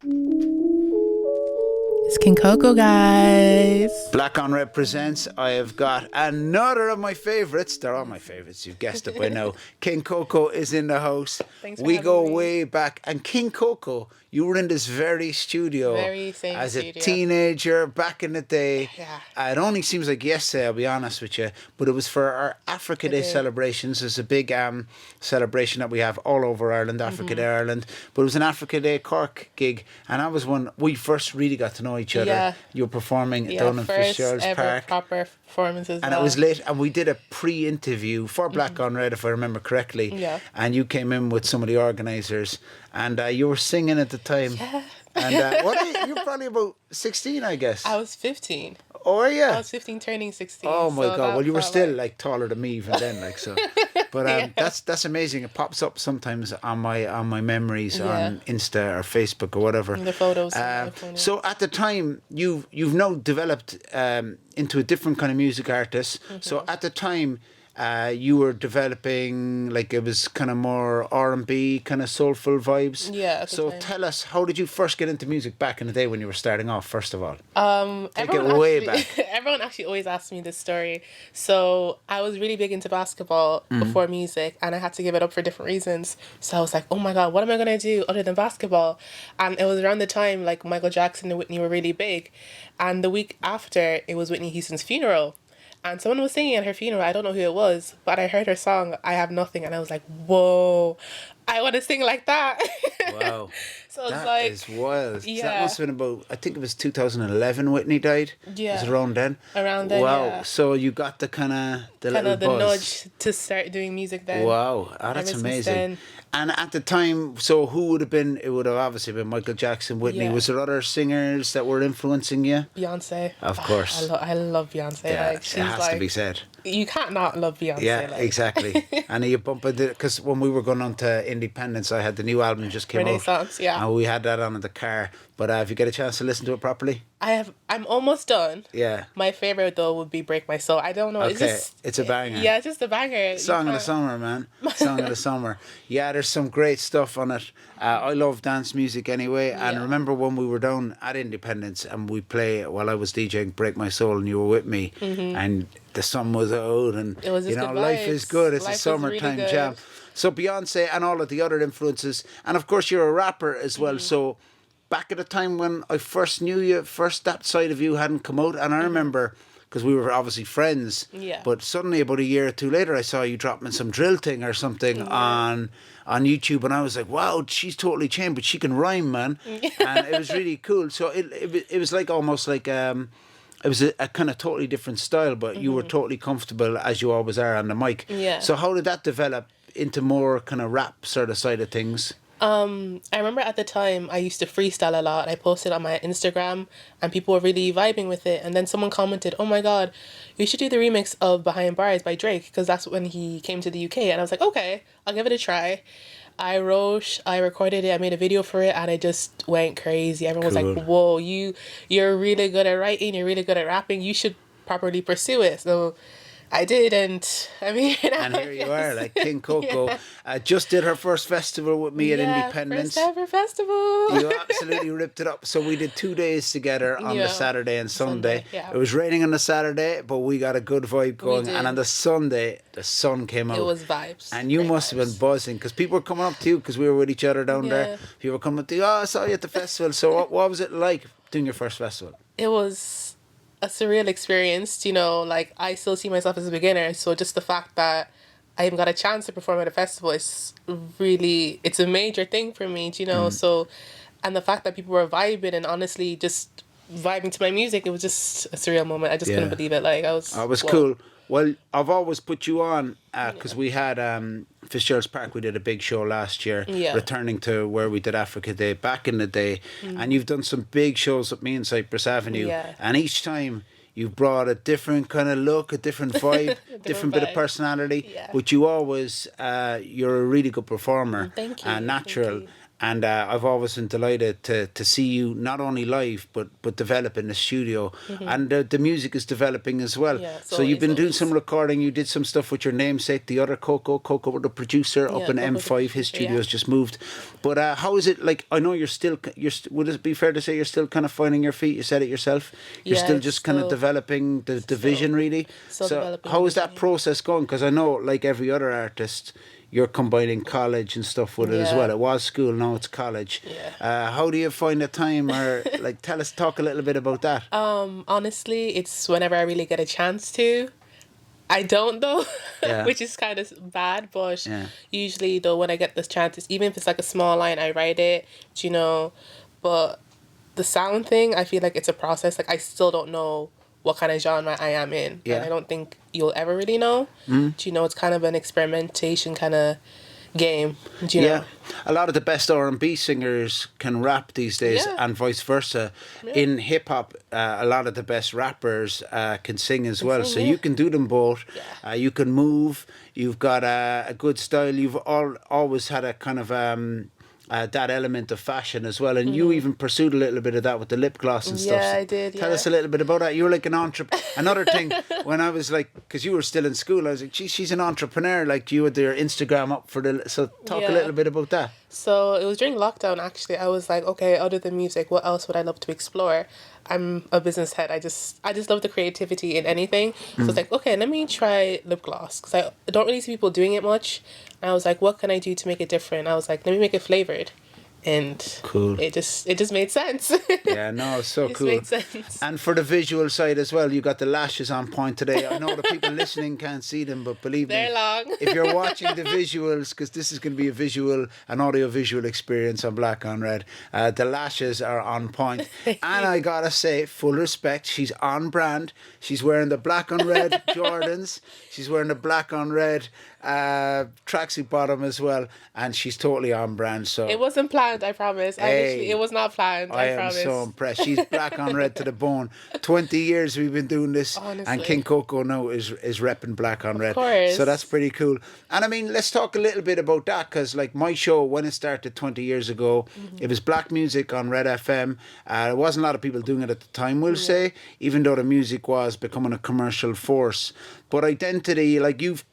It's King Koko, guys. Black on Red presents. I have got another of my favourites. They're all my favourites. You've guessed it by now. King Koko is in the house. Thanks for We having go me. way back. And King Koko, you were in this very studio Very same as a studio. teenager back in the day. Yeah. It only seems like yesterday, I'll be honest with you, but it was for our Africa Day celebrations. There's a big celebration that we have all over Ireland, Africa Day Ireland. But it was an Africa Day Cork gig, and that was when we first really got to know each other. Yeah. You were performing Yeah, down in first Fitzgerald's ever Park. proper performance as And well. it was late, and we did a pre-interview for Black on Red, if I remember correctly. Yeah. And you came in with some of the organisers, and you were singing at the time. Yeah. And what are you? You're probably about 16, I guess. I was 15. Oh, yeah. I was 15 turning 16. Oh my so God! that Well, you were felt still like taller than me even then, like so. But Yeah. that's amazing. It pops up sometimes on my memories Yeah. on Insta or Facebook or whatever. The photos on my phone, yeah. So at the time, you've now developed into a different kind of music artist. Mm-hmm. So at the time. You were developing, like, it was kind of more R&B, kind of soulful vibes. Yeah, at the So time. tell us, how did you first get into music back in the day when you were starting off, first of all? Take it Everyone way actually- back. Everyone actually always asks me this story. So I was really big into basketball Mm-hmm. before music, and I had to give it up for different reasons. So I was like, oh my God, what am I going to do other than basketball? And it was around the time like Michael Jackson and Whitney were really big. And the week after, it was Whitney Houston's funeral. And someone was singing at her funeral. I don't know who it was, but I heard her song, I Have Nothing. And I was like, whoa, I want to sing like that. Wow. So it's That like, is wild. So that yeah. must have been about, I think it was 2011 Whitney died. Yeah. Was it around then? Around then, Wow. yeah. So you got the kind of, the kind little of the buzz. nudge to start doing music then. Wow. Oh, that's Ever since amazing. then. And at the time, so who would have been, it would have obviously been Michael Jackson, Whitney. Yeah. Was there other singers that were influencing you? Beyonce. Of course. I love Beyonce. Yeah, Like, she's it has like, to be said. you can't not love Beyonce. Yeah, like. exactly. And you bump into, because when we were going on to Independence, I had the new album just came out. Renaissance, yeah. And we had that on in the car. But if you get a chance to listen to it properly, I'm almost done. yeah. My favorite though would be Break My Soul. I don't know. It's Okay, just it's a banger. Yeah, it's just a banger. Song You of the can't- summer, man. Song of the summer. Yeah, there's some great stuff on it. I love dance music anyway. And Yeah. remember when we were down at Independence and we play while I was DJing Break My Soul and you were with me and the sun was out and Mm-hmm. It was just you know good life is vibes. good. It's Life a was summertime really good. jam. So Beyonce and all of the other influences, and of course you're a rapper as well. Mm-hmm. So back at the time when I first knew you, first that side of you hadn't come out, and I remember. Because we were obviously friends, Mm-hmm. Yeah. but suddenly about a year or two later, I saw you dropping some drill thing or something on YouTube, and I was like, "Wow, she's totally changed, but she can rhyme, man!" And it was really cool. So it was like almost like it was a kind of totally different style, but you were totally comfortable as you always are on the mic. Yeah. So how did that develop into more kind of rap sort of side of things? I remember at the time I used to freestyle a lot. I posted on my Instagram and people were really vibing with it. And then someone commented, "Oh my God, you should do the remix of Behind Bars by Drake," because that's when he came to the UK. And I was like, okay, I'll give it a try. I recorded it, I made a video for it, and it just went crazy. Everyone was Cool. like, whoa, you're really good at writing, you're really good at rapping, you should properly pursue it. So I did, and I mean... And here you are, like King Koko. Just did her first festival with me at Yeah, Independence. first ever festival. You absolutely ripped it up. So we did 2 days together on Yeah. the Saturday and Sunday. Yeah. It was raining on the Saturday, but we got a good vibe going. did. And on the Sunday, the sun came out. It was vibes. And you Great must have been vibes. buzzing because people were coming up to you because we were with each other down Yeah. there. People were coming up to you, "Oh, I saw you at the festival." So what was it like doing your first festival? It was a surreal experience, you know, like I still see myself as a beginner, so just the fact that I even got a chance to perform at a festival is really, it's a major thing for me, you know, so, and the fact that people were vibing and honestly just vibing to my music, it was just a surreal moment. I just couldn't Yeah. believe it. Like I was... Oh, it was whoa. cool. Well, I've always put you on because we had Fitzgerald's Park. We did a big show last year, Yeah. returning to where we did Africa Day back in the day. And you've done some big shows with me in Cypress Avenue. Yeah. And each time you've brought a different kind of look, a different vibe, different bit of vibe. personality. Yeah. But you always, you're a really good performer. Thank you, And thank natural. you. And I've always been delighted to see you not only live but develop in the studio, and the music is developing as well. Yeah, So you've been doing some always. recording. You did some stuff with your namesake, the other Coco, the producer up Yeah, in Coco's a M5. His producer, yeah. studio's just moved. But how is it like? I know would it be fair to say you're still kind of finding your feet? You said it yourself. You're Yeah, still it's just kind of developing the still vision, really. still So developing the how is vision, that yeah. process going? Because I know, like every other artist, you're combining college and stuff with it as well. Yeah, It was school, now it's college. yeah. How do you find the time, or like talk a little bit about that? Honestly, it's whenever I really get a chance to. I don't though, Yeah, which is kind of bad, but yeah, usually though when I get this chance, even if it's like a small line, I write it, do you know, but the sound thing, I feel like it's a process. Like I still don't know what kind of genre I am in, and yeah. I don't think you'll ever really know. Do you know? It's kind of an experimentation kind of game. Do you Yeah, know? a lot of the best R&B singers can rap these days, Yeah, and vice versa. yeah. In hip hop, a lot of the best rappers can sing as And well. sing, So yeah, you can do them both. yeah. You can move. You've got a good style. You've always had a kind of that element of fashion as well, and you even pursued a little bit of that with the lip gloss and stuff. Yeah, So I did. tell Yeah. us a little bit about that. You were like an entrepreneur. Another thing, when I was like, because you were still in school, I was like, geez, she's an entrepreneur. Like you had your Instagram up for the. So talk a Yeah. little bit about that. So it was during lockdown actually. I was like, okay, other than music, what else would I love to explore? I'm a business head. I just love the creativity in anything. So it's like, okay, let me try lip gloss because I don't really see people doing it much. And I was like, what can I do to make it different? I was like, let me make it flavored, and Cool. it just made sense. Yeah, no, it's so It just cool. made sense. And for the visual side as well, you got the lashes on point today. I know the people listening can't see them, but believe me, They're long. if you're watching the visuals, because this is going to be an audio visual experience on Black on Red, the lashes are on point. And I gotta say, full respect, she's on brand. She's wearing the black on red Jordans. She's wearing the black on red tracksuit bottom as well, and she's totally on brand. So It wasn't planned, I promise. hey, It was not planned, I I am promise. so impressed. She's black on red to the bone. 20 years we've been doing this, and Honestly. King Koko now is repping black on red. course. So that's pretty cool. And I mean, let's talk a little bit about that, because like my show, when it started 20 years ago, it was black music on Red FM. There wasn't a lot of people doing it at the time, we'll say, even though the music was becoming a commercial force. But identity, like you've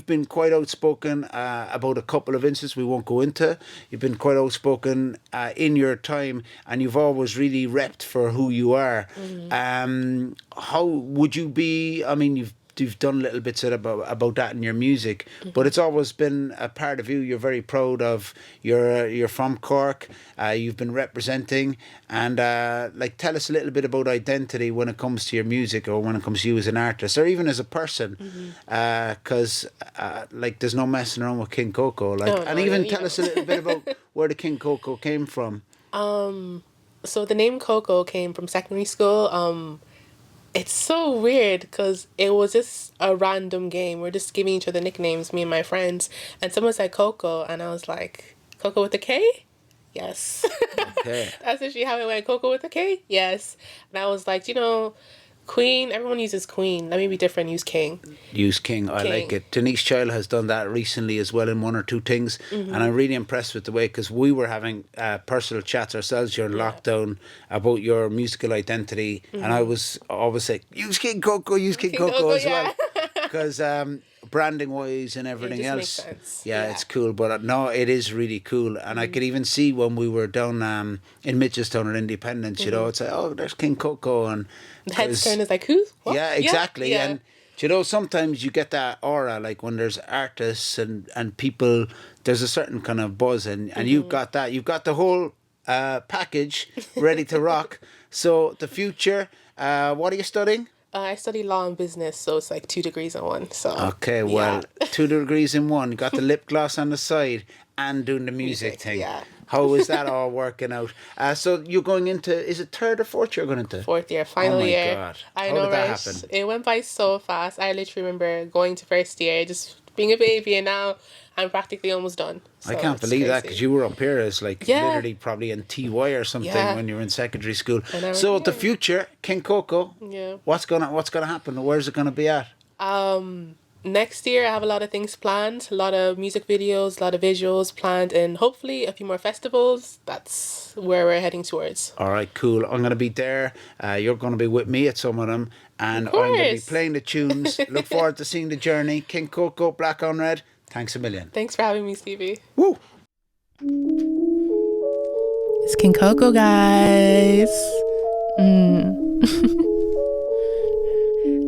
been quite outspoken about a couple of instances we won't go into. You've been quite outspoken in your time, and you've always really repped for who you are. How would you be? I mean, you've done little bits about that in your music, but it's always been a part of you. You're very proud of. You're from Cork. You've been representing, and like tell us a little bit about identity when it comes to your music, or when it comes to you as an artist, or even as a person, because like there's no messing around with King Koko. Like, Oh, and no, even you tell know. us a little bit about where the King Koko came from. So the name Coco came from secondary school. It's so weird because it was just a random game. We're just giving each other nicknames, me and my friends. And someone said Coco, and I was like, Coco with a K? Yes. Okay. That's actually how it went. Coco with a K? Yes. And I was like, Queen, everyone uses Queen. Let me be different, use King. Use King. I like King. it. Denise Child has done that recently as well in one or two things, and I'm really impressed with the way, because we were having personal chats ourselves during lockdown about your musical identity, and I was always like, use King Koko, use King Koko Koko, as yeah. well, because branding wise and everything just makes else, sense. yeah, Yeah. it's cool. But no, it is really cool, and I could even see when we were down in Mitchelstown at Independence, it's like, oh, there's King Koko, and The head's 'cause- turned is like, who? What? yeah, exactly. Yeah. And sometimes you get that aura, like when there's artists and people, there's a certain kind of buzz, and you've got that. You've got the whole package ready to rock. So the future, what are you studying? I study law and business, so it's like 2 degrees in one. So Okay, well, yeah. 2 degrees in one. You got the lip gloss on the side and doing the music thing. yeah. How is that all working out? So you're going into, is it third or fourth you're going into? 4th year, final Oh my year. God. I How know, did that right? happen? It went by so fast. I literally remember going to first year, just being a baby, and now I'm practically almost done. I So can't it's believe that, crazy. because you were up here as like Yeah. literally probably in TY or something Yeah. when you were in secondary school. And I'm So the here. future, King Koko, Yeah. what's gonna happen? Where's it gonna be at? next year I have a lot of things planned, a lot of music videos, a lot of visuals planned, and hopefully a few more festivals. That's where we're heading towards. All right, cool. I'm going to be there. You're going to be with me at some of them. And Of I'm going to be course. playing the tunes. Look forward to seeing the journey. King Koko, Black on Red. Thanks a million. Thanks for having me, Stevie. Woo! It's King Koko, guys.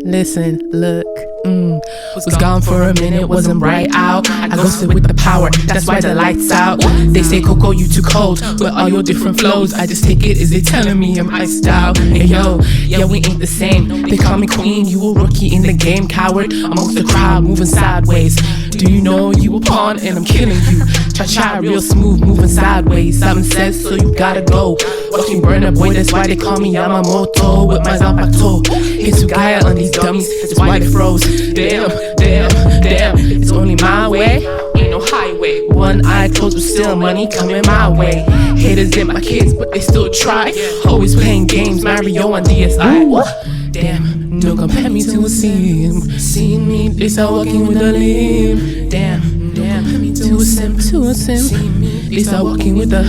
Listen, look, was gone for a minute, wasn't bright out. I ghosted with the power, that's why the lights out. They say, Coco, you too cold with all your different flows. I just take it, is it telling me I'm iced out? Hey yo, yeah, we ain't the same. They call me queen, you a rookie in the game, coward amongst the crowd, moving sideways. Do you know you a pawn and I'm killing you? Cha-cha, real smooth, moving sideways. Simon says, so you gotta go. Watching burn up, boy, that's why they call me Yamamoto with my Zapato. Hit Sugaya on these dummies, that's why they froze. Damn, damn, damn, it's only my way, ain't no highway. One eye closed, but still money coming my way. Haters did my kids, but they still try. Always playing games, Mario on DSi. Damn, don't compare me to a sim. Seeing me, they start walking with a limb. Damn, damn, to a sim, to a sim. They start walking with a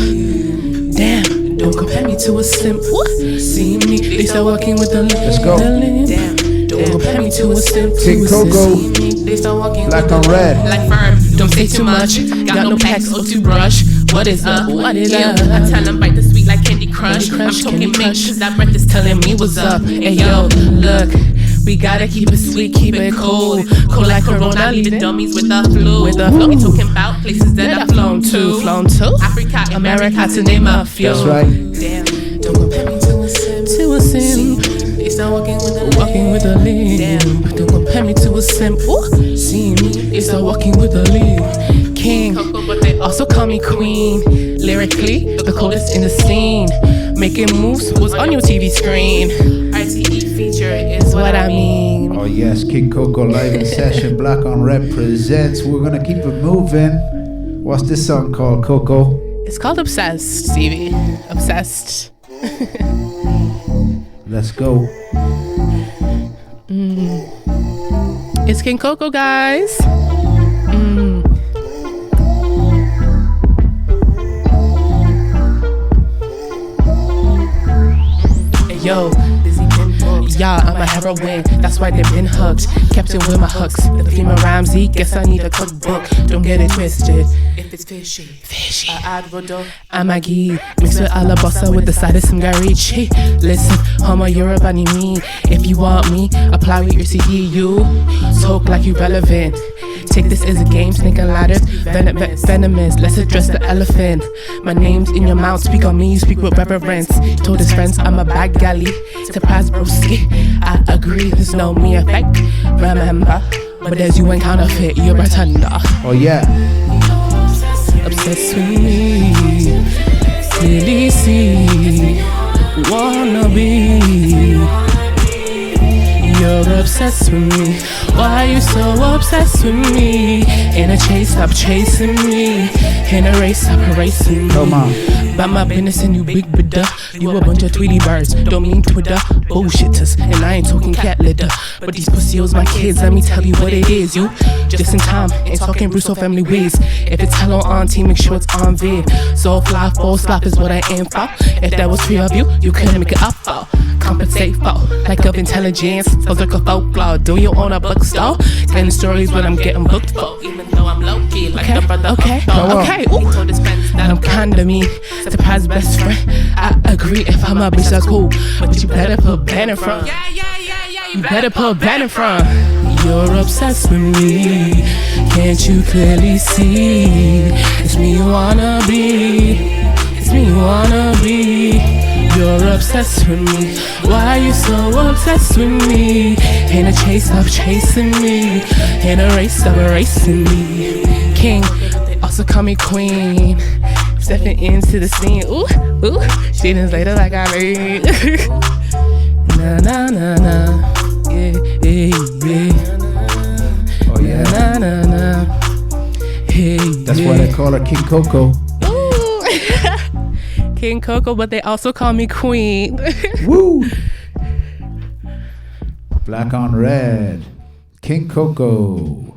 damn. Don't compare me to a simp. See me, they start walking with the limp. Let's go. Damn. Don't compare me to a simp. King Koko, They start walking Black with on the Red. like firm. Don't say too much. Got no packs or toothbrush. What is up? What is up? I tell them bite the sweet like Candy Crush. I'm talking mink cause that breath is telling me what's up. Hey yo, look. We gotta keep it sweet, keep it cool. Cool like Corona, leaving dummies with the flu. Don't be talking about places that I've flown to. Africa, America, to name a few. That's right. Damn, don't compare me to a simp. To a simp. They start walking with a limp. Damn, don't compare me to a simp. See me, they start walking with a limp. King, but they also call me queen. Lyrically, the coldest in the scene. Making moves was on your TV screen. RTE feature is what I mean. Oh yes, King Koko live in session. Black on Red presents. We're going to keep it moving. What's this song called, Koko? It's called Obsessed, Stevie. Obsessed. Let's go. It's King Koko, guys. Hey, yo. Yeah, I'm a heroine, that's why they've been hooked. Kept it with my hooks. The theme of Ramsey, guess I need a cookbook. Don't get it twisted. If it's fishy, I add Rodo. I'm a ghee, mixed with alabosa with the side of some garichi. Listen, homo, you're a bunny me. If you want me, apply with your CDU. Talk like you relevant. Take this as a game, snake and ladders, venomous. Let's address the elephant. My name's in your mouth, speak on me, you speak with reverence. Told his friends I'm a bad galley. Surprise, broski. I agree, there's no me effect. Remember, but as you ain't counterfeit, you're pretender. Oh yeah. Obsessed with me, clearly see, wanna be. You're obsessed with me. Why you so obsessed with me? In a chase, stop chasing me. In a race, stop racing me. Come on. By my business and you big brother. You a bunch of Tweety birds, don't mean Twitter. Bullshitters, and I ain't talking cat litter. But these pussies my kids, let me tell you what it is, you. Just in time, ain't talking Brusso family ways. If it's hello auntie, make sure it's on vid. So fly, full slap is what I aim for. If there was 3 of you, you couldn't make it up for. Compensate for, lack of intelligence. Sounds like a folklore, do you own a bookstore? Telling stories when I'm getting booked for. Even though I'm low-key, like the brother. Okay, ooh. That I'm kinda mean. Surprise best friend, I agree. If I'm a bitch, that's cool. But you better put banner from. You better put banner from. You're obsessed with me. Can't you clearly see? It's me you wanna be. It's me you wanna be. You're obsessed with me. Why you so obsessed with me? In a chase, stop chasing me. In a race, stop racing me. King, they also call me queen. Stepping into the scene. Ooh, ooh. She didn't later like I mean. Na na na na. Yeah, yeah, yeah. Oh yeah. Na na na. Hey, That's why they call her King Koko. King Koko, but they also call me Queen. Woo! Black on Red. King Koko.